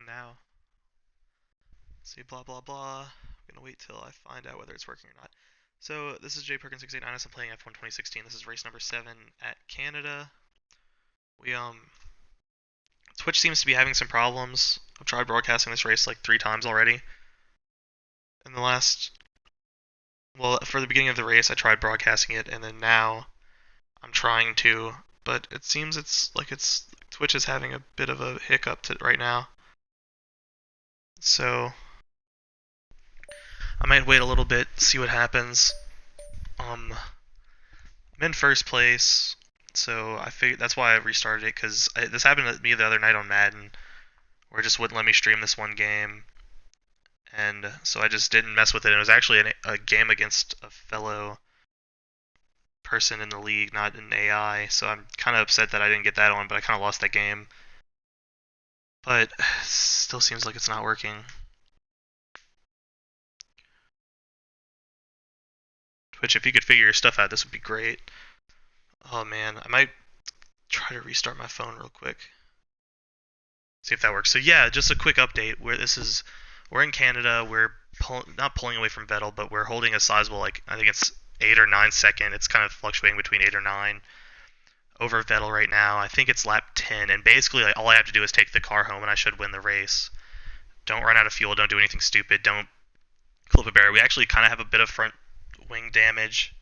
now. Let's see, blah blah blah. I'm gonna wait till I find out whether it's working or not. So this is Jay Perkins 689. I'm playing F1 2016. This is race number 7 at Canada. We Twitch seems to be having some problems. I've tried broadcasting this race like 3 times already. In the last, well, for the beginning of the race, I tried broadcasting it, and then now I'm trying to, but it seems Twitch is having a bit of a hiccup right now. So I might wait a little bit, see what happens. I'm in first place, so I figured that's why I restarted it, because this happened to me the other night on Madden, where it just wouldn't let me stream this one game, and so I just didn't mess with it. It was actually a game against a fellow person in the league, not an AI, so I'm kind of upset that I didn't get that on, but I kind of lost that game. But still seems like it's not working. Twitch, if you could figure your stuff out, this would be great. Oh man, I might try to restart my phone real quick. See if that works. So yeah, just a quick update. We're in Canada. We're not pulling away from Vettel, but we're holding a sizable, like, I think it's 8 or 9 second. It's kind of fluctuating between 8 or 9 over Vettel right now. I think it's lap 10, and basically like, all I have to do is take the car home, and I should win the race. Don't run out of fuel. Don't do anything stupid. Don't clip a barrier. We actually kind of have a bit of front wing damage,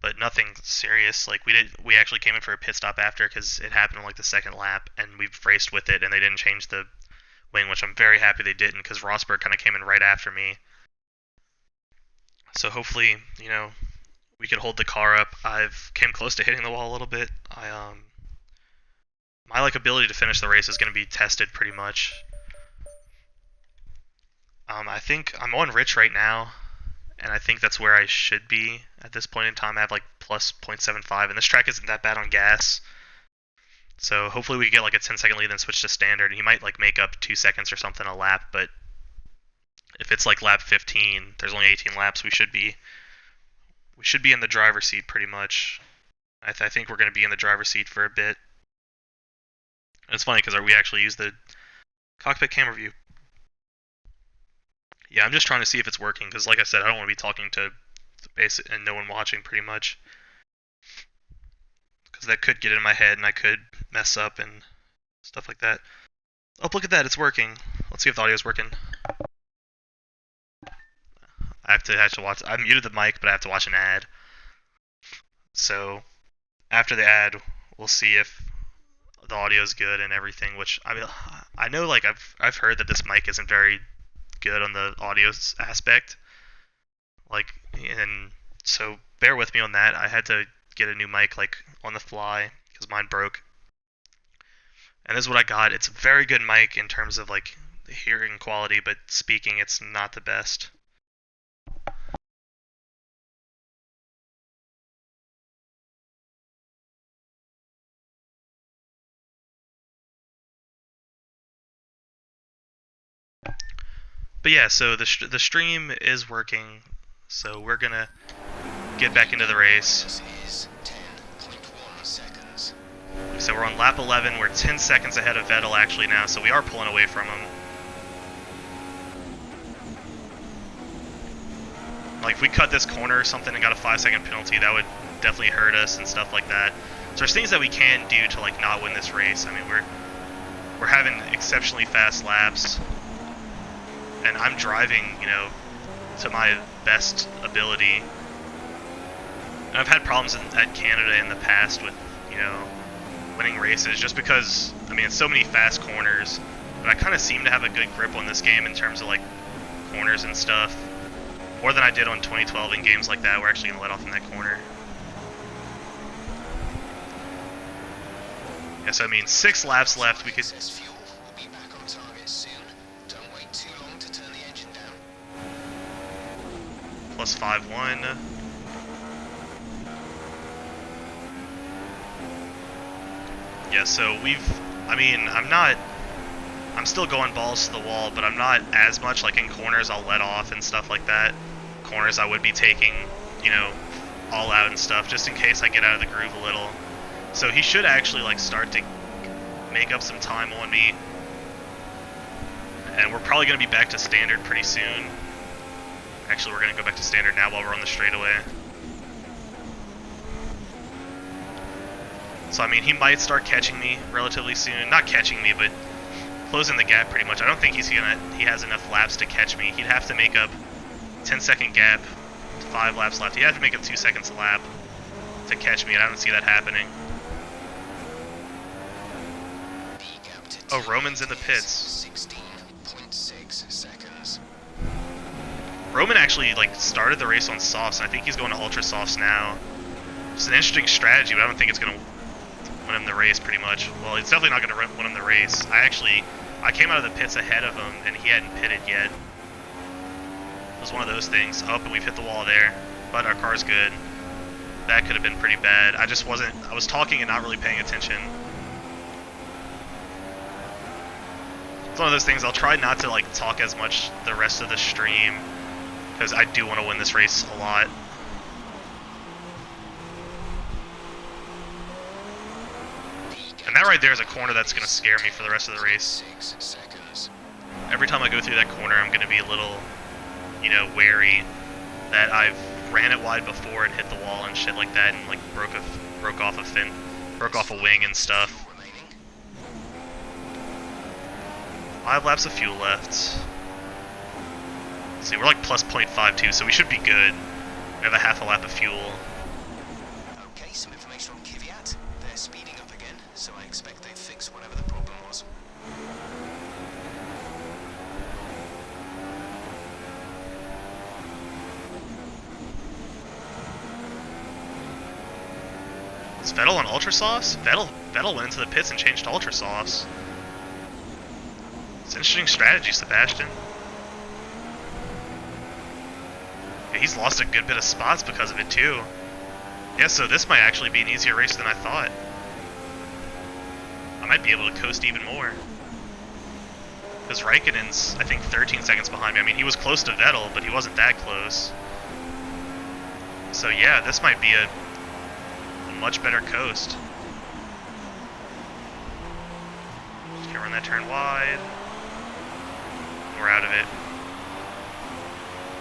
but nothing serious. Like we actually came in for a pit stop after, because it happened on like the second lap, and we raced with it, and they didn't change the wing, which I'm very happy they didn't, because Rosberg kind of came in right after me. So hopefully, we could hold the car up. I've came close to hitting the wall a little bit. My ability to finish the race is going to be tested pretty much. I think I'm on Rich right now, and I think that's where I should be at this point in time. I have like plus 0.75, and this track isn't that bad on gas. So hopefully we get like a 10-second lead, then switch to standard, and he might like make up 2 seconds or something a lap. But if it's like lap 15, there's only 18 laps. We should be in the driver's seat pretty much. I think we're going to be in the driver's seat for a bit. And it's funny because we actually use the cockpit camera view. Yeah, I'm just trying to see if it's working, because like I said, I don't want to be talking to the base and no one watching pretty much, because that could get in my head and I could mess up and stuff like that. Oh, look at that, it's working. Let's see if the audio is working. I have to watch. I muted the mic, but I have to watch an ad. So after the ad, we'll see if the audio is good and everything. Which I know, like I've heard that this mic isn't very good on the audio aspect. Like, and so bear with me on that. I had to get a new mic like on the fly because mine broke. And this is what I got. It's a very good mic in terms of like the hearing quality, but speaking, it's not the best. But yeah, so the stream is working, so we're gonna get back into the race. So we're on lap 11, we're 10 seconds ahead of Vettel actually now, so we are pulling away from him. Like if we cut this corner or something and got a 5-second penalty, that would definitely hurt us and stuff like that. So there's things that we can do to like not win this race. I mean, we're having exceptionally fast laps, and I'm driving, to my best ability. And I've had problems at Canada in the past with, winning races, just because, it's so many fast corners, but I kind of seem to have a good grip on this game in terms of, like, corners and stuff. More than I did on 2012 in games like that. We're actually going to let off in that corner. Yeah, so 6 laps left. We could... Plus 5-1. Yeah, so I'm still going balls to the wall, but I'm not as much, like in corners I'll let off and stuff like that. Corners I would be taking, all out and stuff, just in case I get out of the groove a little. So he should actually, like, start to make up some time on me. And we're probably going to be back to standard pretty soon. Actually, we're going to go back to standard now while we're on the straightaway. So, I mean, he might start catching me relatively soon. Not catching me, but closing the gap pretty much. I don't think he has enough laps to catch me. He'd have to make up 10-second gap, 5 laps left. He'd have to make up 2 seconds a lap to catch me, and I don't see that happening. Oh, Roman's in the pits. 16.6 seconds. Roman actually started the race on softs, and I think he's going to ultra softs now. It's an interesting strategy, but I don't think it's going to win him the race pretty much. Well, it's definitely not going to win him the race. I came out of the pits ahead of him, and he hadn't pitted yet. It was one of those things. Oh, and we've hit the wall there, but our car's good. That could have been pretty bad. I was talking and not really paying attention. It's one of those things, I'll try not to talk as much the rest of the stream, because I do want to win this race a lot. And that right there is a corner that's going to scare me for the rest of the race. Every time I go through that corner, I'm going to be a little, wary that I've ran it wide before and hit the wall and shit like that, and broke off a wing and stuff. 5 laps of fuel left. See, we're plus 0.52, so we should be good. We have a half a lap of fuel. Okay, some information on Kvyat. They're speeding up again, so I expect they fixed whatever the problem was. Is Vettel on ultra softs? Vettel went into the pits and changed to ultra softs. It's an interesting strategy, Sebastian. Yeah, he's lost a good bit of spots because of it too. Yeah, so this might actually be an easier race than I thought. I might be able to coast even more. Because Raikkonen's, I think, 13 seconds behind me. I mean, he was close to Vettel, but he wasn't that close. So yeah, this might be a much better coast. Just gonna run that turn wide. We're out of it.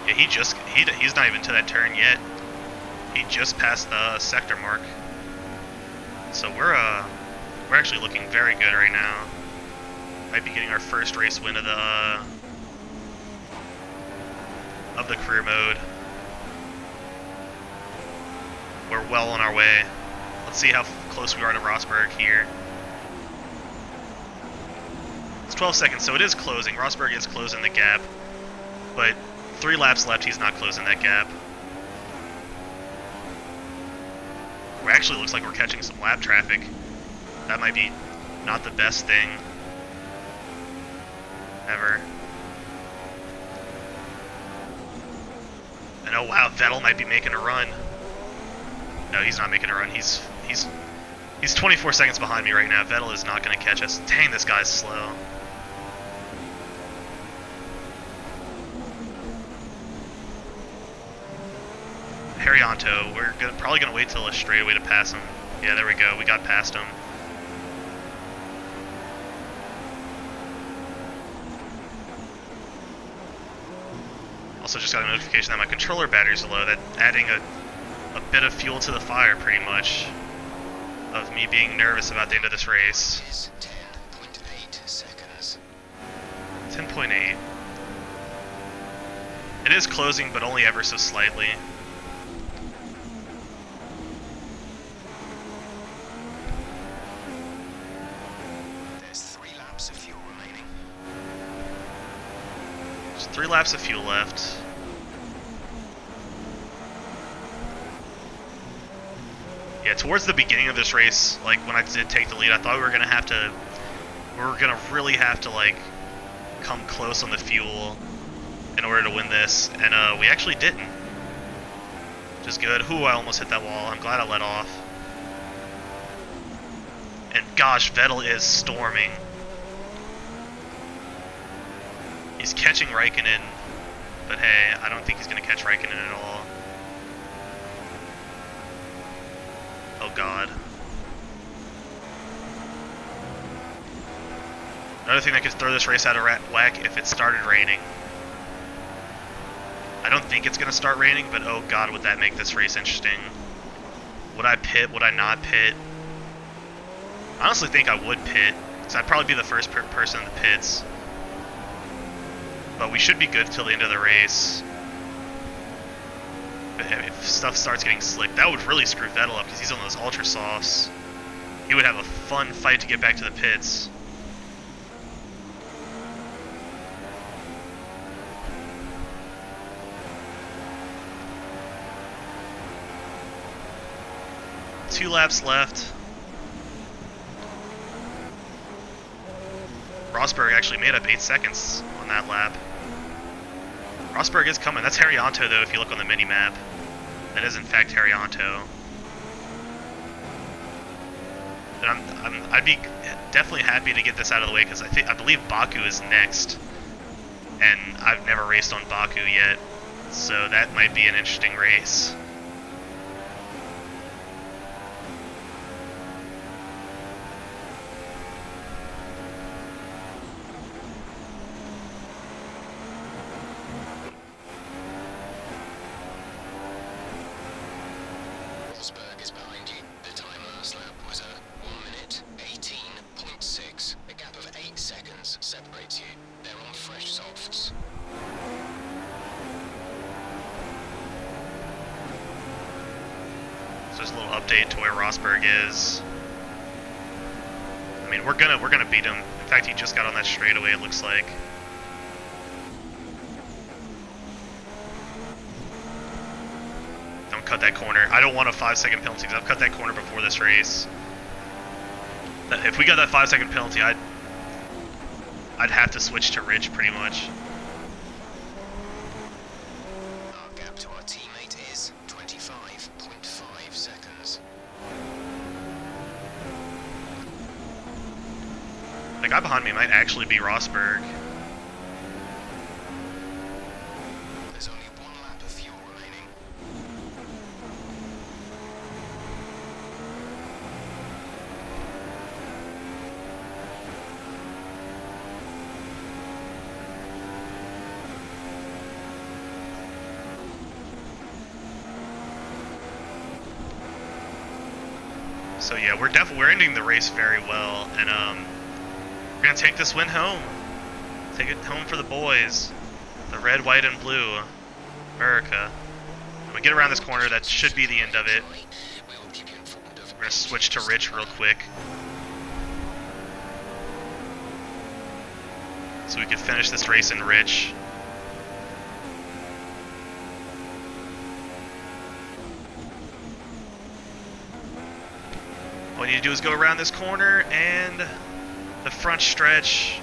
Yeah, he's not even to that turn yet. He just passed the sector mark. So we're actually looking very good right now. Might be getting our first race win of the career mode. We're well on our way. Let's see how close we are to Rosberg here. It's 12 seconds, so it is closing. Rosberg is closing the gap, but 3 laps left, he's not closing that gap. It actually looks like we're catching some lap traffic. That might be not the best thing ever. And oh wow, Vettel might be making a run. No, he's not making a run. He's 24 seconds behind me right now. Vettel is not going to catch us. Dang, this guy's slow. Herianto, we're probably going to wait till a straightaway to pass him. Yeah, there we go. We got past him. Also just got a notification that my controller batteries are low. That adding a bit of fuel to the fire, pretty much, of me being nervous about the end of this race. 10.8 seconds. 10.8. It is closing, but only ever so slightly. There's 3 laps of fuel remaining. There's 3 laps of fuel left. Yeah, towards the beginning of this race, when I did take the lead, I thought we were gonna really have to come close on the fuel in order to win this, and we actually didn't. Which is good. Ooh, I almost hit that wall. I'm glad I let off. And gosh, Vettel is storming. He's catching Raikkonen, but hey, I don't think he's gonna catch Raikkonen at all. Oh god. Another thing that could throw this race out of whack if it started raining. I don't think it's going to start raining, but oh god, would that make this race interesting. Would I pit? Would I not pit? I honestly think I would pit, because I'd probably be the first person in the pits. But we should be good till the end of the race. But if stuff starts getting slick, that would really screw Vettel up, because he's on those ultra softs. He would have a fun fight to get back to the pits. Two laps left. Rosberg actually made up 8 seconds on that lap. Rosberg is coming. That's Haryanto, though, if you look on the mini-map. That is, in fact, Haryanto. And I'd be definitely happy to get this out of the way, because I believe Baku is next. And I've never raced on Baku yet, so that might be an interesting race. Rosberg is behind you. The time last lap was 1 minute 18.6. A gap of 8 seconds separates you. They're on fresh softs. So just a little update to where Rosberg is. I mean, we're gonna beat him. In fact, he just got on that straightaway, it looks like. Don't cut that corner. I don't want a 5-second penalty, because I've cut that corner before this race. If we got that 5-second penalty, I'd have to switch to Rich pretty much. Our gap to our teammate is 25.5 seconds. The guy behind me might actually be Rosberg. There's only 1 lap of fuel remaining. So yeah, we're ending the race very well, and we're gonna take this win home. Take it home for the boys, the red, white, and blue, America. When we get around this corner, that should be the end of it. We're gonna switch to Rich real quick, so we can finish this race in Rich. All you need to do is go around this corner and the front stretch,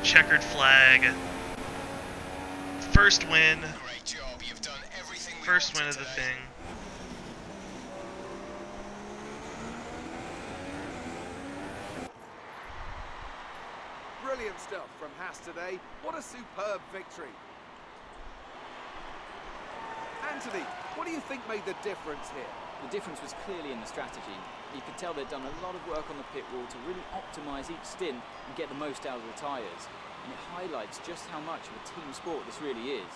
checkered flag, first win, Great job. You've done everything we first win wanted of the today. thing. Brilliant stuff from Haas today. What a superb victory. Anthony, what do you think made the difference here? The difference was clearly in the strategy. You could tell they'd done a lot of work on the pit wall to really optimise each stint and get the most out of the tyres. And it highlights just how much of a team sport this really is.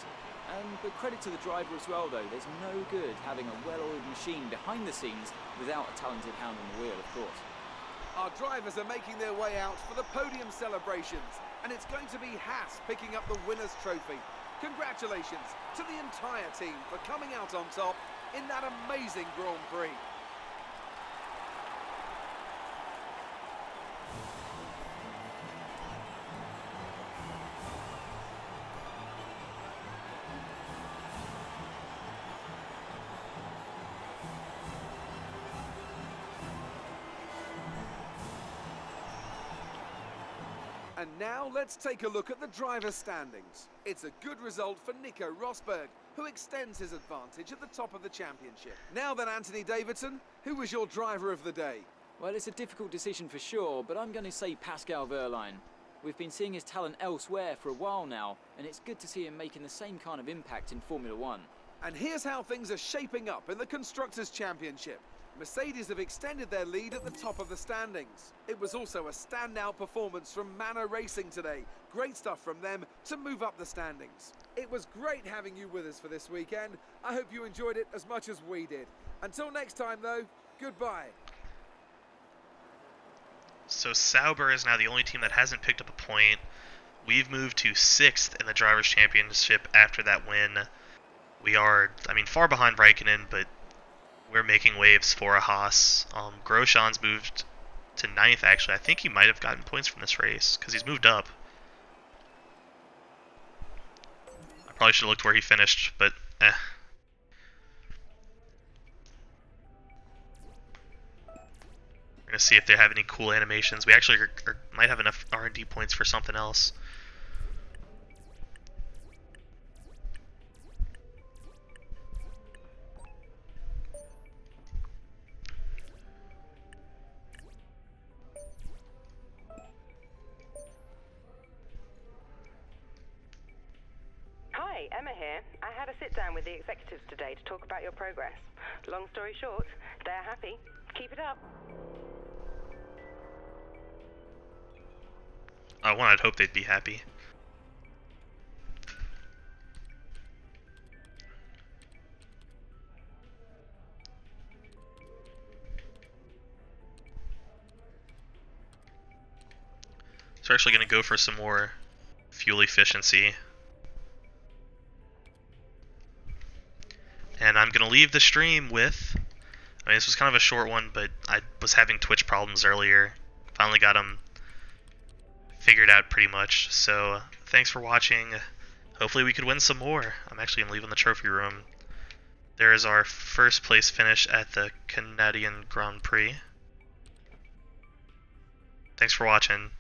But credit to the driver as well, though. There's no good having a well-oiled machine behind the scenes without a talented hand on the wheel, of course. Our drivers are making their way out for the podium celebrations, and it's going to be Haas picking up the winner's trophy. Congratulations to the entire team for coming out on top in that amazing Grand Prix. And now let's take a look at the driver's standings. It's a good result for Nico Rosberg, who extends his advantage at the top of the championship. Now then, Anthony Davidson, who was your driver of the day? Well, it's a difficult decision for sure, but I'm going to say Pascal Wehrlein. We've been seeing his talent elsewhere for a while now, and it's good to see him making the same kind of impact in Formula One. And here's how things are shaping up in the Constructors' Championship. Mercedes have extended their lead at the top of the standings. It was also a standout performance from Manor Racing today. Great stuff from them to move up the standings. It was great having you with us for this weekend. I hope you enjoyed it as much as we did. Until next time though, goodbye. So Sauber is now the only team that hasn't picked up a point. We've moved to 6th in the Drivers' Championship after that win. We are, far behind Raikkonen, but we're making waves for a Haas. Grosjean's moved to 9th, actually. I think he might have gotten points from this race, because he's moved up. I probably should have looked where he finished, but eh. We're going to see if they have any cool animations. We actually might have enough R&D points for something else. Hi, Emma here. I had a sit-down with the executives today to talk about your progress. Long story short, they're happy. Keep it up. I'd hope they'd be happy. So we're actually going to go for some more fuel efficiency. And I'm going to leave the stream with, this was kind of a short one, but I was having Twitch problems earlier. Finally got them figured out pretty much. So thanks for watching. Hopefully we could win some more. I'm actually going to leave in the trophy room. There is our first place finish at the Canadian Grand Prix. Thanks for watching.